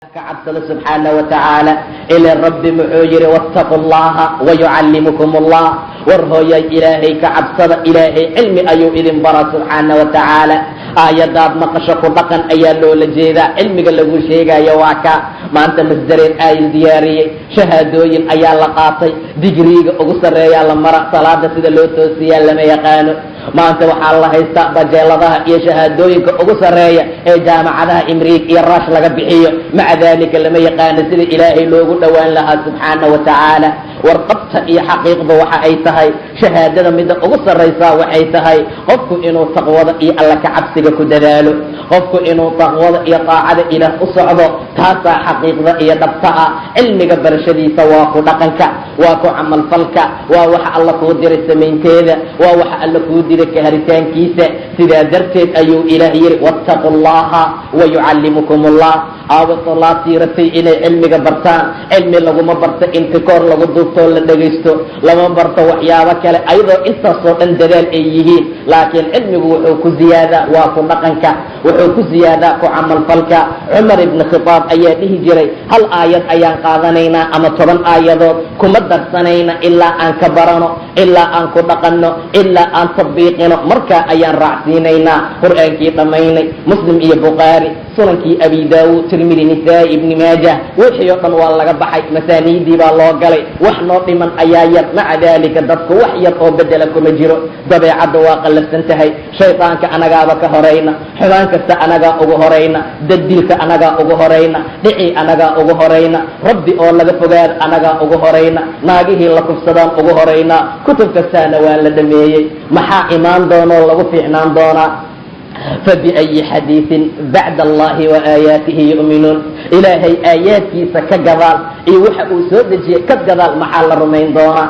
كعبد سبحانه وتعالى إلى الرب محوجر واتقوا الله ويعلمكم الله ورهو يا إلهي كعبد إلهي علم أيو إذن برا سبحانه وتعالى آيادات نقشق لقن أيالو لجيدا علمك اللغو شيئا يواكا ما أنت مصدرين آي دياري شهادوين أيال لقاطي ديجريق أغسر ريال مرأ صلاة سيدا لوتوسيا لما يقانو maanta waxaa la haystaa bajeeladaha iyo shahadooyinka ugu sareeya ee jaamacadaha imriig iyo raash laga bixiyo maca daalika lama yaqaano sida ilaahay loogu dhowaan lahaa subxaana wa tacaala warqabta iyo xaqiiqda waxa ay tahay shahaadada midda ugu sarraysaa waxay tahay qofku inuu taqwada iyo alla ka cabsiga ku dadaalo qofku inuu taqwada iyo taacada ilaah u socdo taasaa xaqiiqda iyo dhabta ah cilmiga barashadiisa waa ku dhaqanka waa ku camalfalka waa waxa alla kuu diray samaynteeda waa waxa alla kuu diray kaharitaankiisa sidaa darteed ayuu ilaah yiri wattaqu llaha wayucallimukum allah aawatolaa siiratay inay cilmiga bartaan cilmi laguma barto intikoor lagu duubtoo la dhegaysto lama barto waxyaabo kale ayadoo intaasoo dhan dadaal ay yihiin laakiin cilmigu wuxuu ku ziyaadaa waa ku dhaqanka wuxuu ku ziyaadaa ku camalfalka cumar ibni khitaab ayaa dhihi jiray hal aayad ayaan qaadanaynaa ama 10 aayadood kuma darsanayna ilaa aan ka barano ilaa aan ku dhaqanno ilaa aan tatbiiqino markaa ayaan raacsiinaynaa qur-aankii dhammaynay muslim iyo bukhaari sunankii abi daawuud tirmidi nisaa-i ibni maajah wixii oo dhan waa laga baxay masaaniidii baa loo galay wax noo dhiman ayaa yar maca daalika dadku wax yar oo bedela kuma jiro dabeecadda waa qallafsan tahay shaydaanka anagaaba ka horayna xumaan kasta anagaa ugu horayna dadilka anagaa ugu horayna dhicii anagaa ugu horayna rabbi oo laga fogaada anagaa ugu horayna naagihii la kufsadaan ugu horaynaa kutub kastaana waa la dhameeyey maxaa imaan doonoo lagu fiicnaan doonaa فبأي حديث بعد الله وآياته يؤمنون إلهي آياتي سكجبال وحا أسودجي كجبال محل رمين دونا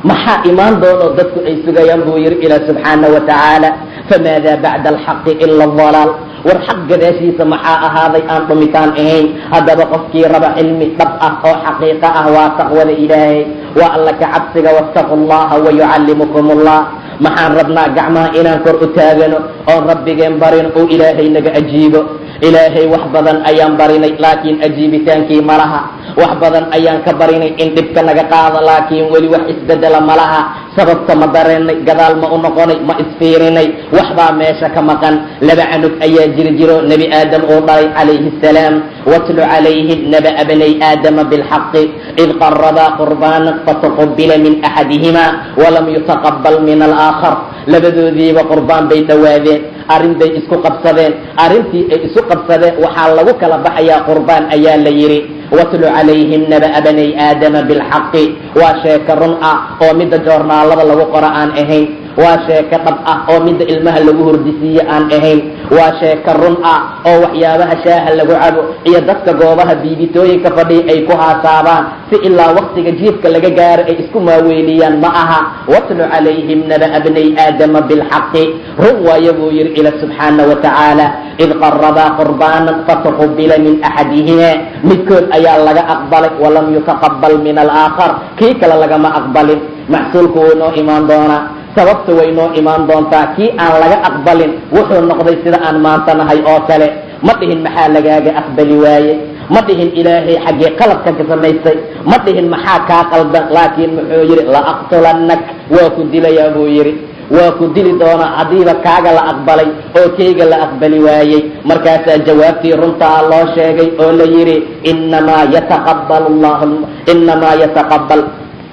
محا إيمان دونا ضدك أي سجيان بوير إلى سبحانه وتعالى فماذا بعد الحق إلا الضلال والحق داشيس محا هذا أن طمتان إهين هذا بقفكي ربع علمي طبعه أو حقيقة وتقوى إلهي وألك عبسك واتقوا الله ويعلمكم الله maxaan rabnaa gacmaha inaan kor u taagano oon rabbigeen barin oo ilaahay naga ajiibo ilaahay wax badan ayaan barinay laakiin ajiibitaankii malaha wax badan ayaan ka barinay in dhibka naga qaado laakiin weli wax isbedela malaha sababta ma dareenay gadaal ma u noqonay ma isfiirinay waxbaa meesha ka maqan laba canug ayaa jiro nebi aadam uu dhalay calayhi salaam watlu calayhim naba'a bnay aadama bilxaqi id qarabaa qurbaanan fataqubila min axadihima walam yutaqabal min alaakhar labadoodiiba qurbaan bay dhowaadeen arrin bay isku qabsadeen arrintii ay isu qabsadeen waxaa lagu kala baxayaa qurbaan ayaa la yidhi watlu calayhim naba'a bnay aadama bilxaqi waa sheeko run ah oo midda joornaalada lagu qoro aan ahayn waa sheeko dhab ah oo midda ilmaha lagu hordisiiye aan ahayn waa sheeko run ah oo waxyaabaha shaaha lagu cabo iyo dadka goobaha biibitooyinka fadhiya ay ku haasaabaan si ilaa waktiga jiifka laga gaaro ay isku maaweeliyaan ma aha watlu calayhim naba'a bnay aadama bilxaqi run waayo buu yidhi ila subxaana wa tacaala id qarabaa qurbaanan fataqubila min axadihima midkood ayaa laga aqbalay walam yutaqabal min alaakhar kii kale lagama aqbalin maxsuulku wuu noo imaan doonaa sababta way noo imaan doontaa kii aan laga aqbalin wuxuu noqday sida aan maanta nahay oo kale ma dhihin maxaa lagaaga aqbali waaye ma dhihin ilaahay xaggee qaladkan ka samaystay ma dhihin maxaa kaa qaldan laakiin muxuu yidhi la aqtulannak waa ku dilayaa buu yidhi waa ku dili doonaa haddiiba kaaga la aqbalay oo kayga la aqbali waayey markaasaa jawaabtii runtaa loo sheegay oo la yidhi inamaa yataqabal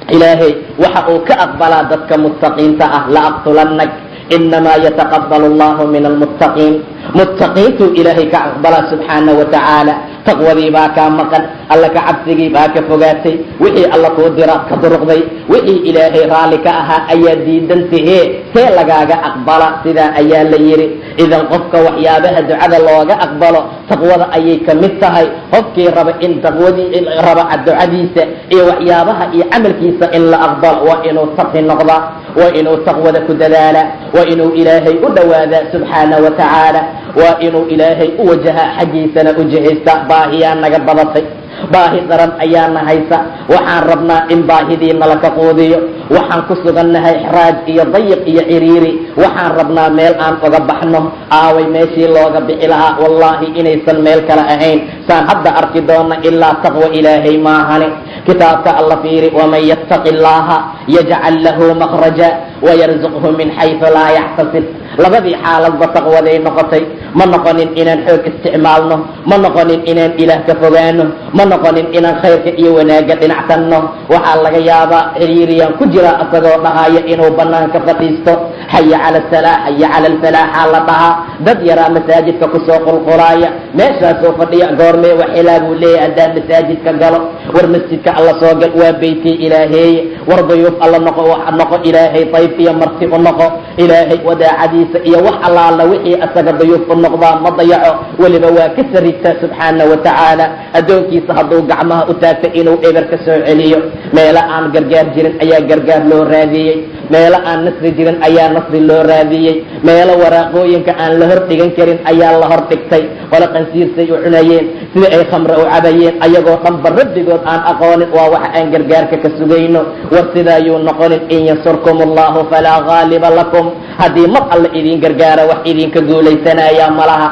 ilaahay waxa uu ka aqbalaa dadka muttaqiinta ah la aqtulannak inamaa yataqabal allahu min almuttaqiin muttaqiintuu ilaahay ka aqbalaa subxaana wa tacaala taqwadii baa kaa maqan alla ka cabsigii baa ka fogaatay wixii alla kuu dira ka duruqday wixii ilaahay raalli ka ahaa ayaa diidan tahee see lagaaga aqbala sidaa ayaa la yidhi idan qofka waxyaabaha ducada looga aqbalo taqwada ayay ka mid tahay qofkii raba in taqwadii raba ducadiisa iyo waxyaabaha iyo camalkiisa in la aqbalo waa inuu taqi noqdaa waa inuu taqwada ku dadaala waa inuu ilaahay u dhowaadaa subxaana wa tacaala waa inuu ilaahay u wajahaa xaggiisana u jihaysta baahiyaa naga badatay baahi daran ayaana haysa waxaan rabnaa in baahidii nala ka quudiyo waxaan ku sugannahay xiraaj iyo dayiq iyo ciriiri waxaan rabnaa meel aan uga baxno aaway meeshii looga bixi lahaa wallaahi inaysan meel kale ahayn saan hadda arki doona ilaa taqwa ilaahay maahane kitaabka alla fiiri waman yattaqi llaaha yajcal lahu makhraja wayarzuqhu min xaysu laa yaxtasib labadii xaaladba taqwaday noqotay ma noqonin inaan xoog isticmaalno ma noqonin inaan ilaah ka fogaano ma noqonin inaan khayrka iyo wanaagga dhinacsanno waxaa laga yaabaa xiriiriyaan ku jira isagoo dhahaya inuu banaanka fadhiisto xaya cala salaax xaya cala alfalaaxa la dhahaa dad yaraa masaajidka kusoo qulqulaaya meeshaasoo fadhiya goormee waxilaa buu leeyahay haddaan masaajidka galo war masjidka alla soo gal waa beytii ilaaheeye war duyuuf alla noqo ilaahay dayb iyo marti u noqo ilaahay wadaacadiisa iyo wax allaala wixii asaga duyuuf u noqdaa ma dayaco weliba waa ka sarigtaa subxaana wa tacaala addoonkiisa hadduu gacmaha u taagta inuu eber ka soo celiyo meelo aan gargaar jirin ayaa gargaar loo raadiyey meelo aan nasri jirin ayaa nasri loo raadiyey meelo waraaqooyinka aan la hor dhigan karin ayaa la hor dhigtay qole qansiirsay u cunayeen sida ay khamre u cabayeen ayagoo dhanba rabbigood aan aqoonin waa waxa aan gargaarka ka sugayno war sidaayuu noqonin in yansurkum allahu falaa gaaliba lakum haddii mar alla idin gargaara wax idinka guulaysanayaa malaha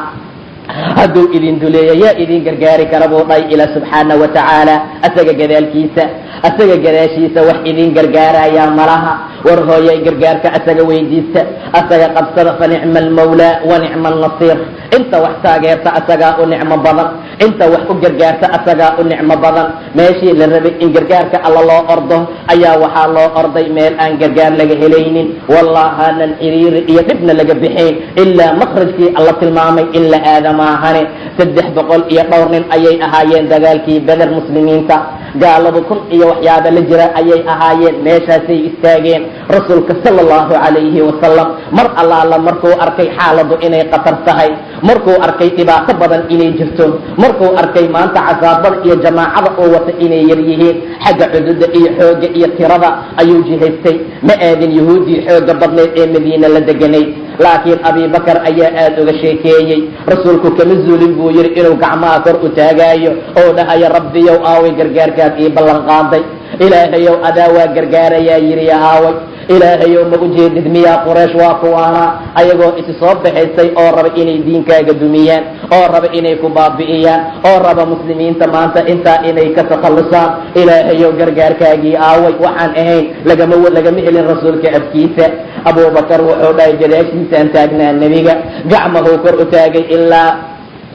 hadduu idin duleeya yaa idin gargaari kara buu dhahay ilaa subxaana wa tacaala asaga gadaalkiisa asaga gadaashiisa wax idin gargaarayaa malaha war hooyay gargaarka asaga weydiista asaga qabsada fa nicma almawlaa wa nicma alnasiir inta wax taageerta asagaa u nicmo badan inta wax u gargaarta asagaa u nicmo badan meeshii la rabay in gargaarka alla loo ordo ayaa waxaa loo orday meel aan gargaar laga helaynin wallahaanan xiriiri iyo dhibna laga bixayn ilaa makhrajkii alla tilmaamay in la aada maahane 300 iyo dhowr nin ayay ahaayeen dagaalkii beder muslimiinta gaaladu 1,000 iyo waxyaaba la jira ayay ahaayeen meeshaasay istaageen rasuulka sala allahu calayhi wasalam mar allaala markuu arkay xaaladu inay khatar tahay markuu arkay dhibaato badan inay jirto markuu arkay maanta casaabada iyo jamaacada oo wata inay yar yihiin xagga cududa iyo xooga iyo tirada ayuu jihaystay ma aadin yahuudii xooga badneed ee madiina la deganayd laakiin abibakar ayaa aada uga sheekeeyey rasuulku kama zuulin buu yidhi inuu gacmaha kor u taagaayo oo dhahayo rabbiyow aaway gargaarkaad ii ballan qaaday ilaahayow adaa waa gargaarayaa yidhi aaway ilaahayow ma u jeedid miyaa quraysh waa kuwaana ayagoo isi soo baxaysay oo raba inay diinkaaga dumiyaan oo raba inay ku baabi'iyaan oo raba muslimiinta maanta intaa inay ka takhallusaan ilaahayow gargaarkaagii aaway waxaan ahayn lagama helin rasuulka afkiisa abubakar wuxuu dhahay gadaashiisaan taagnaa nebiga gacmahuu kor u taagay ilaa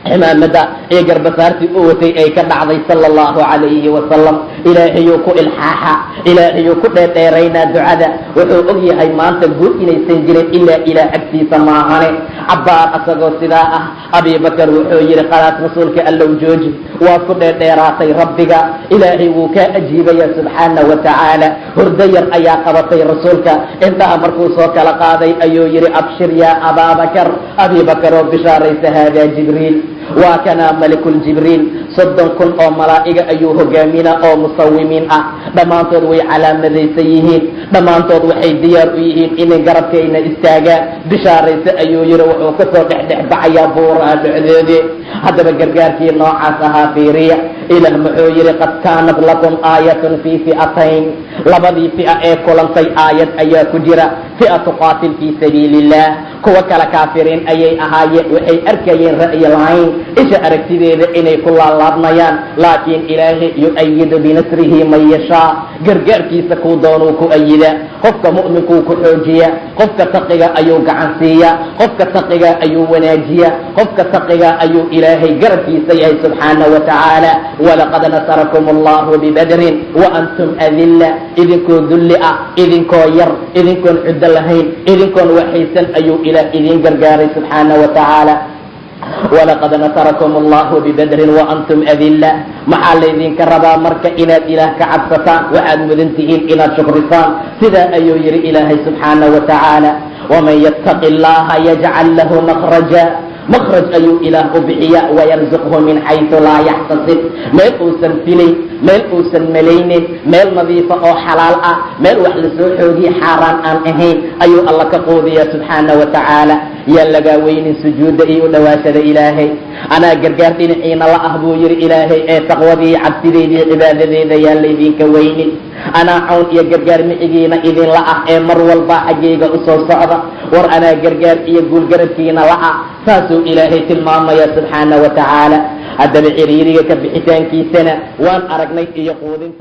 cimaamada ee garbasaartii u watay ay ka dhacday sala allahu calayhi wasalam ilaahayuu ku ilxaaxa ilaahayuu ku dheerdheeraynaa ducada wuxuu og yahay maanta guud inaysan jirin ilaa ilaah agtiisa maahane cabbaar asagoo sidaa ah abibakar wuxuu yidhi qalaas rasuulka allow jooji waad ku dheerdheeraatay rabbiga ilaahay wuu kaa ajiibaya subxaana wa tacaala hurdo yar ayaa qabatay rasuulka intaa markuu soo kala qaaday ayuu yidhi abshir yaa abaabakar abibakar oo bishaaraysa haadaa jibriil waa kanaa malakuljibriil 30,000 oo malaa'iga ayuu hogaaminaa oo musawimiin ah dhammaantood way calaamadaysan yihiin dhammaantood waxay diyaar u yihiin inay garabkayna istaagaan bishaaraysa ayuu yidhi wuxuu kasoo dhexdhex baxayaa buuraha dhexdoodii haddaba gargaarkii noocaas ahaa fiiriya ilaah muxuu yidhi qad kaanat lakum aayatun fii fi'atayn labadii fi'a ee kulantay aayad ayaa ku jira fi'a tuqaatil fii sabiili illah kuwa kale kaafiriin ayay ahaayeen waxay arkayeen ra'yi lahayn isha aragtideeda inay ku laalaabnayaan laakiin ilaahay yu-ayidu binasrihi man yashaa gargaarkiisa kuu doonuu ku ayidaa qofka mu'minkuu ku xoojiyaa qofka taqiga ayuu gacan siiyaa qofka taqiga ayuu wanaajiyaa qofka taqiga ayuu ilaahay garabkiisa yahay subxaana wa tacaala walaqad nasarakum allahu bibadrin wa antum adilla idinkoo dulli ah idinkoo yar idinkoon cuddo lahayn idinkoon waxaysan ayuu ilaah idin gargaaray subxaana wa tacaala walaqad nasarakum allahu bibadrin wa antum adilla maxaa laydinka rabaa marka inaad ilaah ka cabsataan waxaad mudan tihiin inaad shukrisaan sidaa ayuu yidhi ilaahay subxaana wa tacaala waman yattaqi allaha yajcal lahu makhraja مخرج أيو إله أبعياء ويرزقه من حيث لا يحتسب ميل أوسن فيلي ميل أوسن مليني ميل نظيفة أو حلال ميل وحل سوحوغي حاران أن أهين أيو الله كقوضي سبحانه وتعالى يلقى وين سجود إيو دواشد إلهي أنا قرقارتين حين الله أهبو يري إلهي تقوضي عبتدي دي عبادة دي يالي دينك ويني أنا عون يا قرقار معيقين إذن لأه مر والبا حقيقة أصول صعبة ور أنا قرقار يقول قربكين لأه فاسو إلهي تلماما يا سبحانه وتعالى هذا بعريري كبحتان كي سنة وان أرقنيت يقودين